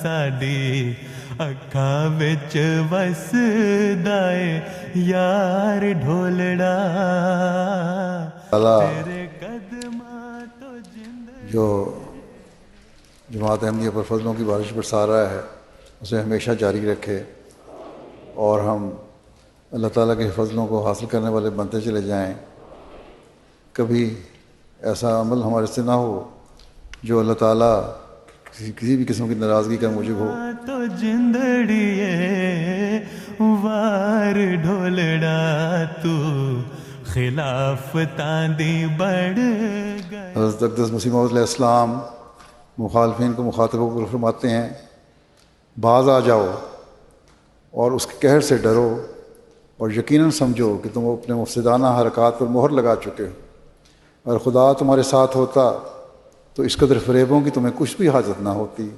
ਸਾਡੀ ਅੱਖਾਂ ਵਿੱਚ ਵਸਦਾ ਏ ਯਾਰ ਢੋਲੜਾ ਤੇਰੇ ਕਦਮਾਂ ਤੋਂ ਜ਼ਿੰਦਗੀ جو جماعت احمدیہ پر فضلوں کی بارش برسا رہا ہے اسے ہمیشہ جاری رکھے اور ہم اللہ تعالیٰ کے فضلوں کو حاصل کرنے والے بنتے چلے جائیں. کبھی ایسا عمل ہمارے سے نہ ہو جو اللہ تعالیٰ کسی بھی قسم کی ناراضگی کا موجب ہو. تو جندڑیے وار ڈھولڑا تو خلاف تاندی بڑھ گئے. حضرت اقدس مسیح موعود علیہ السلام مخالفین کو مخاطب ہو کر فرماتے ہیں باز آ جاؤ اور اس کے قہر سے ڈرو اور یقیناً سمجھو کہ تم اپنے مفسدانہ حرکات پر مہر لگا چکے ہو. اگر خدا تمہارے ساتھ ہوتا تو اس قدر فریبوں کی تمہیں کچھ بھی حاجت نہ ہوتی.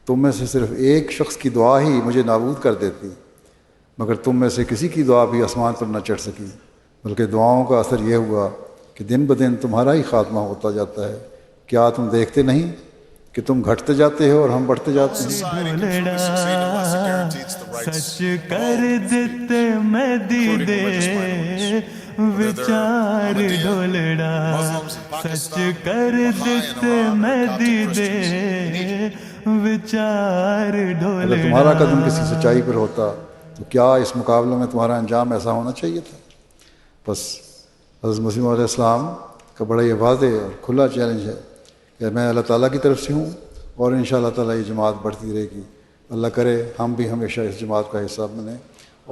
تم میں سے صرف ایک شخص کی دعا ہی مجھے نابود کر دیتی، مگر تم میں سے کسی کی دعا بھی آسمان پر نہ چڑھ سکی، بلکہ دعاؤں کا اثر یہ ہوا کہ دن بدن تمہارا ہی خاتمہ ہوتا جاتا ہے. کیا تم دیکھتے نہیں کہ تم گھٹتے جاتے ہو اور ہم بڑھتے جاتے ہیں؟ سچ کر دیتے میں دیدے وچار ڈھولڑا سچ کر دیتے میں دیدے وچار ڈھولڑا. اگر تمہارا قدم کسی سچائی پر ہوتا تو کیا اس مقابلے میں تمہارا انجام ایسا ہونا چاہیے تھا؟ بس حضرت مسیح علیہ السلام کا بڑا یہ واضح اور کھلا چیلنج ہے کہ میں اللہ تعالیٰ کی طرف سے ہوں اور انشاءاللہ تعالیٰ یہ جماعت بڑھتی رہے گی. اللہ کرے ہم بھی ہمیشہ اس جماعت کا حصہ بنیں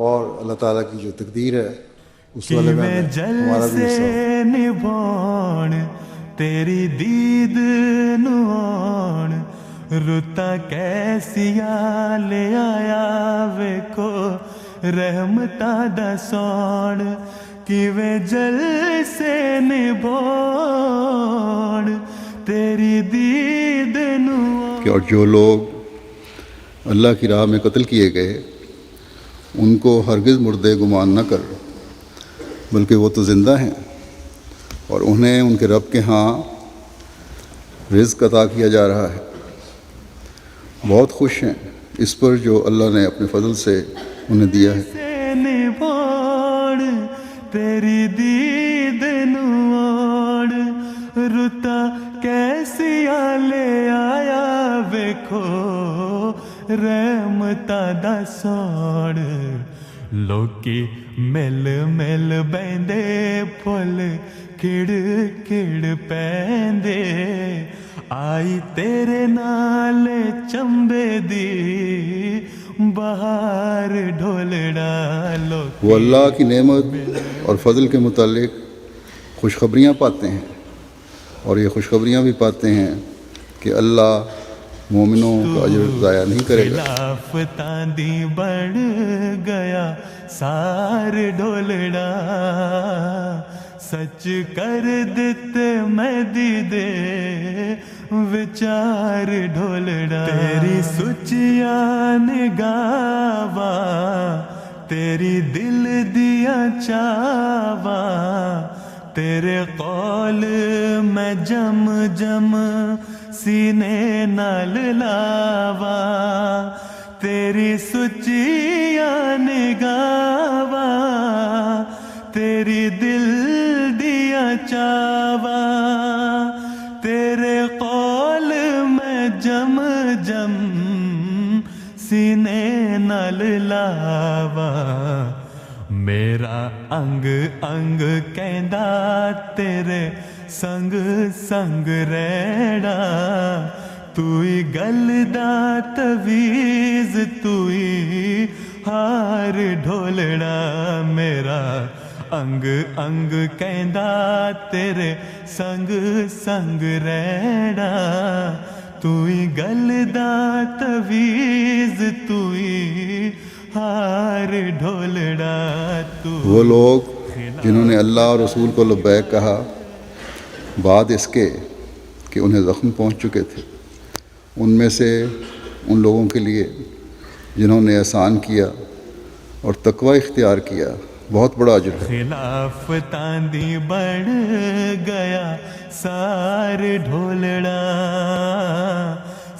اور اللہ تعالیٰ کی جو تقدیر ہے اس والے میں ہمارا بھی حصہ ہو. نبھاؤن تیری دید نوان رتا کیسیا لے آیا ویکھو رحمتاں دا سون کیویں جل سے نبھاؤن تیری دید نوان. کہ اور جو لوگ اللہ کی راہ میں قتل کیے گئے ان کو ہرگز مردے گمان نہ کر، بلکہ وہ تو زندہ ہیں اور انہیں ان کے رب کے ہاں رزق عطا کیا جا رہا ہے. بہت خوش ہیں اس پر جو اللہ نے اپنے فضل سے انہیں دیا ہے. تیری دید نوان رتا کیسیا لے آیا ویکھو رحمتاں دا سوڑ. لوکی مل مل بیندے پھل کڑ کڑ پیندے آئی تیرے نال چمبے دی بہار ڈھولڑا. وہ اللہ کی نعمت اور فضل کے متعلق خوشخبریاں پاتے ہیں اور یہ خوشخبریاں بھی پاتے ہیں کہ اللہ مومنوں کا اجر ضائع نہیں کرے گا. خلاف تاندی بڑھ گیا سار ڈھولڑا سچ کر دیتے میں دیدے وچار ڈھولڑا. تیری سچیاں نگاواں تیری دل دیا چاواں تیرے قول میں جم جم سینے نال لاوا تیری سچیاں نگاواں تیری دل دیا چاواں تیرے قول میں جم جم سینے نال لاوا. میرا انگ انگ کہندا تیرے سنگ سنگ رہنا توئی گل دا تویز توئی ہار ڈھولڑا. میرا انگ انگ کہندا تیرے سنگ سنگ رہنا توئی گل دا تویز توئی ہار ڈھولڑا. وہ لوگ جنہوں نے اللہ اور رسول کو لبیک کہا بعد اس کے کہ انہیں زخم پہنچ چکے تھے، ان میں سے ان لوگوں کے لیے جنہوں نے احسان کیا اور تقوی اختیار کیا بہت بڑا اجر ہے۔ خلاف تاندی بڑھ گیا سار ڈھولڑا،